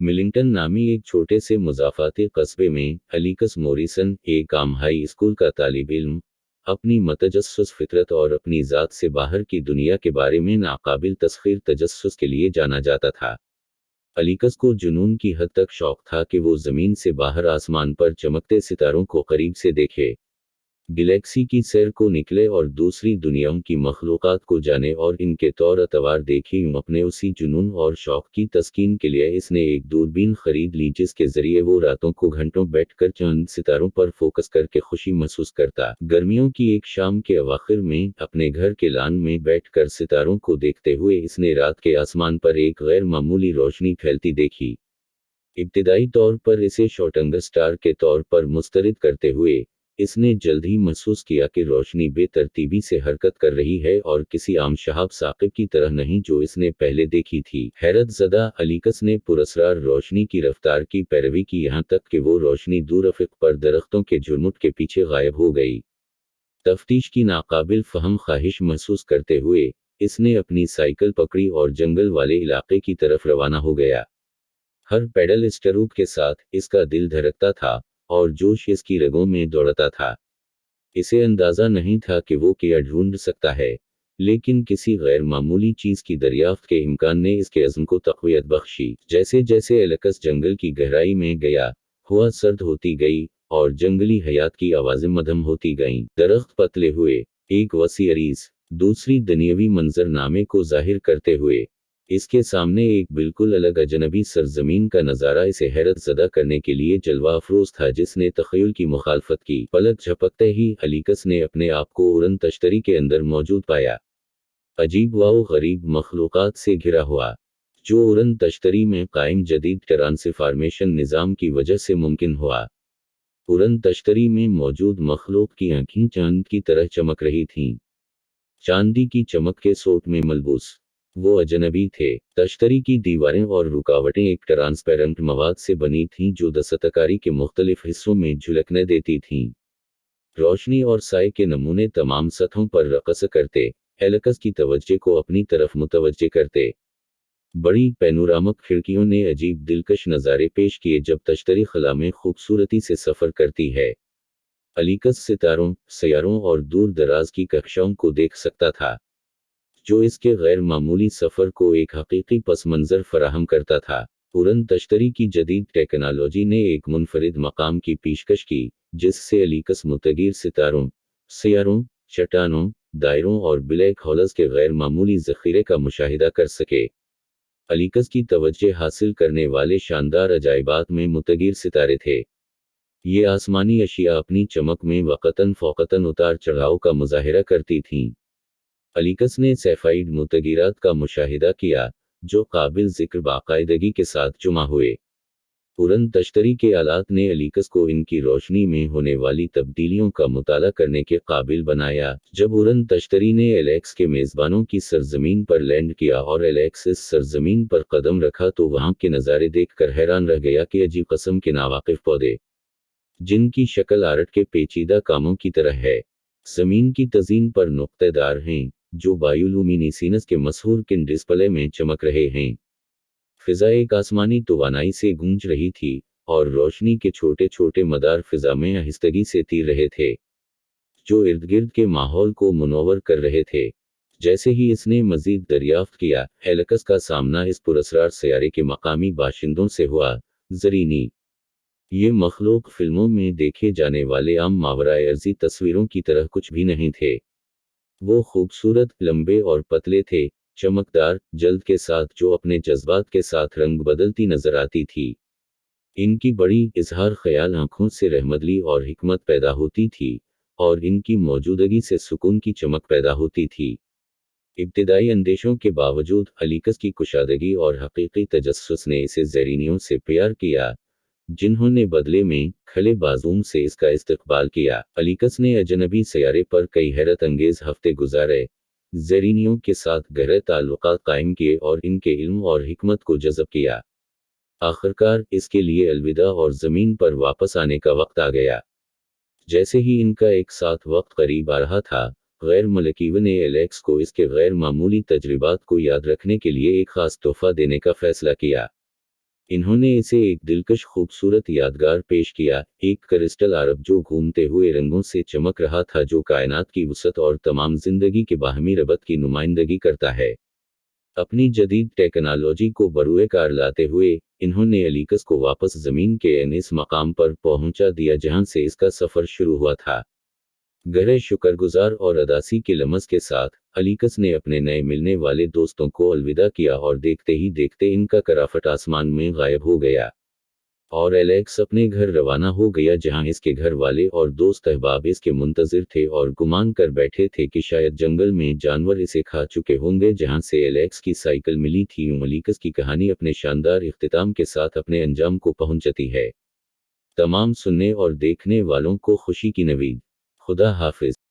Millington नामी एक छोटे से मुज़ाफ़ाती कस्बे में अलीकस मॉरिसन, एक आम हाई स्कूल का तालिब इल्म, अपनी मतजस्सुस फितरत और अपनी ज़ात से बाहर की दुनिया के बारे में नाकाबिल तस्खीर तजस्सुस के लिए जाना जाता था। अलीकस को जुनून की हद तक शौक था कि वो ज़मीन से बाहर आसमान पर चमकते सितारों को करीब से देखे, गैलेक्सी की सैर को निकले और दूसरी दुनियाओं की मखलूक़ात को जाने और इनके तौर अतवार देखे। अपने उसी जुनून और शौक की तस्कीन के लिए इसने एक दूरबीन खरीद ली जिसके ज़रिए वो रातों को घंटों बैठकर चंद सितारों पर फोकस करके खुशी महसूस करता। गर्मियों की एक शाम के अवाखिर में अपने घर के लान में बैठकर सितारों को देखते हुए इसने रात के आसमान पर एक गैर मामूली रोशनी फैलती देखी। इब्तिदाई तौर पर इसे शॉटिंग स्टार के तौर पर मुस्तरद करते हुए इसने जल्द ही महसूस किया कि रोशनी बेतरतीबी से हरकत कर रही है और किसी आम शहाब साकिब की तरह नहीं जो इसने पहले देखी थी। हैरत ज़दा अलीकस ने पुरस्रार रोशनी की रफ्तार की पैरवी की यहाँ तक कि वो रोशनी दूर अफ़ीक पर दरख्तों के झुरमुट के पीछे गायब हो गई। तफ्तीश की नाकाबिल फहम ख्वाहिश महसूस करते हुए इसने अपनी साइकिल पकड़ी और जंगल वाले इलाके की तरफ रवाना हो गया। हर पेडल स्ट्रोक के साथ इसका दिल धड़कता था और जोश इसकी रगों में दौड़ता था। इसे अंदाज़ा नहीं था कि वो क्या ढूंढ सकता है, लेकिन किसी गैर मामूली चीज़ की दरियाफ्त के इम्कान ने इसके अज़्म को तक़वियत बख्शी। जैसे जैसे एलकस जंगल की गहराई में गया, हवा सर्द होती गई और जंगली हयात की आवाज़ें मध्यम होती गईं। दरख्त पतले हुए, एक वसी अरीज़, दूसरी दुनियावी मंजरनामे को जाहिर करते हुए इसके सामने एक बिल्कुल अलग अजनबी सरजमीन का नज़ारा इसे हैरत ज़दा करने के लिए जलवा अफरोज़ था जिसने तख़य्युल की मुखालफत की। पलक झपकते ही अलीकस ने अपने आप को उड़न तश्तरी के अंदर मौजूद पाया, अजीब व गरीब मखलूक़ात से घिरा हुआ, जो उड़न तश्तरी में कायम जदीद ट्रांसफॉर्मेशन निज़ाम की वजह से मुमकिन हुआ। उड़न तश्तरी में मौजूद मखलूक की आँखें चांद की तरह चमक रही थीं, चांदी की चमक के सोट में मलबूस वो अजनबी थे। तश्तरी की दीवारें और रुकावटें एक ट्रांसपेरेंट मवाद से बनी थीं जो दस्तकारी के मुख्तलिफ हिस्सों में झुलकने देती थीं। रोशनी और साए के नमूने तमाम सतहों पर रक़स करते, एलकस की तवज्जो को अपनी तरफ मुतवज्जे करते। बड़ी पैनोरामिक खिड़कियों ने अजीब दिलकश नज़ारे पेश किए जब तश्तरी खला में खूबसूरती से सफ़र करती है। अलीकस सितारों, सैयारों और दूर दराज की कक्षाओं को देख सकता था, जो इसके गैर मामूली सफ़र को एक हकीकी पस मंज़र फराहम करता था। उड़न तश्तरी की जदीद टेक्नोलॉजी ने एक मुनफरिद मकाम की पेशकश की, जिससे अलीकस मुतगीर सितारों, सैयारों, चट्टानों, दायरों और ब्लैक होल्स के गैर मामूली ज़ख़ीरे का मुशाहिदा कर सके। अलीकस की तवज्जो हासिल करने वाले शानदार अजाइबात में मुतगीर सितारे थे। ये आसमानी अशिया अपनी चमक में वक़्तन फ़ौक़तन उतार चढ़ाव का मुज़ाहिरा करती थीं। अलीकस ने सैफ़ाइड मुतगीरात का मुशाहिदा किया, जो काबिल ज़िक्र बाकायदगी के साथ जुमा हुए। उड़न तश्तरी के आलात ने अलीकस को इनकी रोशनी में होने वाली तब्दीलियों का मुताला करने के काबिल बनाया। जब उड़न तश्तरी ने एलेक्स के मेज़बानों की सरजमीन पर लैंड किया और एलेक्स इस सरजमीन पर कदम रखा तो वहाँ के नज़ारे देखकर हैरान रह गया कि अजीब किस्म के नावाकिफ़ पौधे, जिनकी शक्ल आर्ट के पेचीदा कामों की तरह है, ज़मीन की तज़ीन पर नुक्तेदार हैं, जो बायोलुमिनेसेंस के मशहूर किन डिस्प्ले में चमक रहे हैं। फ़िज़ा एक आसमानी तवानाई से गूंज रही थी, और रोशनी के छोटे छोटे मदार फ़िज़ा में आहिस्तगी से तीर रहे थे, जो इर्द गिर्द के माहौल को मुनव्वर कर रहे थे। जैसे ही इसने मज़ीद दरियाफ्त किया, एलकस का सामना इस पुरस्कार सैयारे के मकामी बाशिंदों से हुआ। ज़रीनी ये मखलूक फिल्मों में देखे जाने वाले आम मावराए अर्ज़ी तस्वीरों की तरह कुछ भी नहीं थे। वो खूबसूरत, लंबे और पतले थे, चमकदार जल्द के साथ जो अपने जज्बात के साथ रंग बदलती नजर आती थी। इनकी बड़ी इजहार ख्याल आंखों से रहमतली और हिकमत पैदा होती थी, और इनकी मौजूदगी से सुकून की चमक पैदा होती थी। इब्तिदाई अंदेशों के बावजूद अलीकस की कुशादगी और हकीकी तजस्सुस ने इसे ज़रीनियों से प्यार किया, जिन्होंने बदले में खले बाजूम से इसका इस्तकबाल किया। अलीकस ने अजनबी सैयारे पर कई हैरत अंगेज हफ्ते गुजारे, ज़रीनियों के साथ गहरे ताल्लुकात कायम किए और इनके इल्म और हिकमत को जज़ब किया। आखिरकार इसके लिए अलविदा और ज़मीन पर वापस आने का वक्त आ गया। जैसे ही इनका एक साथ वक्त करीब आ रहा था, गैर मलकीव ने एलेक्स को इसके गैर मामूली तजर्बात को याद रखने के लिए एक ख़ास तोहफ़ा देने का फ़ैसला किया। انہوں نے اسے ایک دلکش خوبصورت یادگار پیش کیا، ایک کرسٹل عرب جو گھومتے ہوئے رنگوں سے چمک رہا تھا، جو کائنات کی وسعت اور تمام زندگی کے باہمی ربط کی نمائندگی کرتا ہے۔ اپنی جدید ٹیکنالوجی کو بروئے کار لاتے ہوئے، انہوں نے الیکس کو واپس زمین کے اس مقام پر پہنچا دیا جہاں سے اس کا سفر شروع ہوا تھا۔ گہرے شکرگزار اور اداسی کے لمس کے ساتھ، الیکس نے اپنے نئے ملنے والے دوستوں کو الوداع کیا اور دیکھتے ہی دیکھتے ان کا کرافٹ آسمان میں غائب ہو گیا۔ اور الیکس اپنے گھر روانہ ہو گیا جہاں اس کے گھر والے اور دوست احباب اس کے منتظر تھے اور گمان کر بیٹھے تھے کہ شاید جنگل میں جانور اسے کھا چکے ہوں گے جہاں سے الیکس کی سائیکل ملی تھی۔ الیکس کی کہانی اپنے شاندار اختتام کے ساتھ اپنے انجام کو پہنچتی ہے۔ تمام سننے اور دیکھنے والوں کو خوشی کی نوید۔ خدا حافظ۔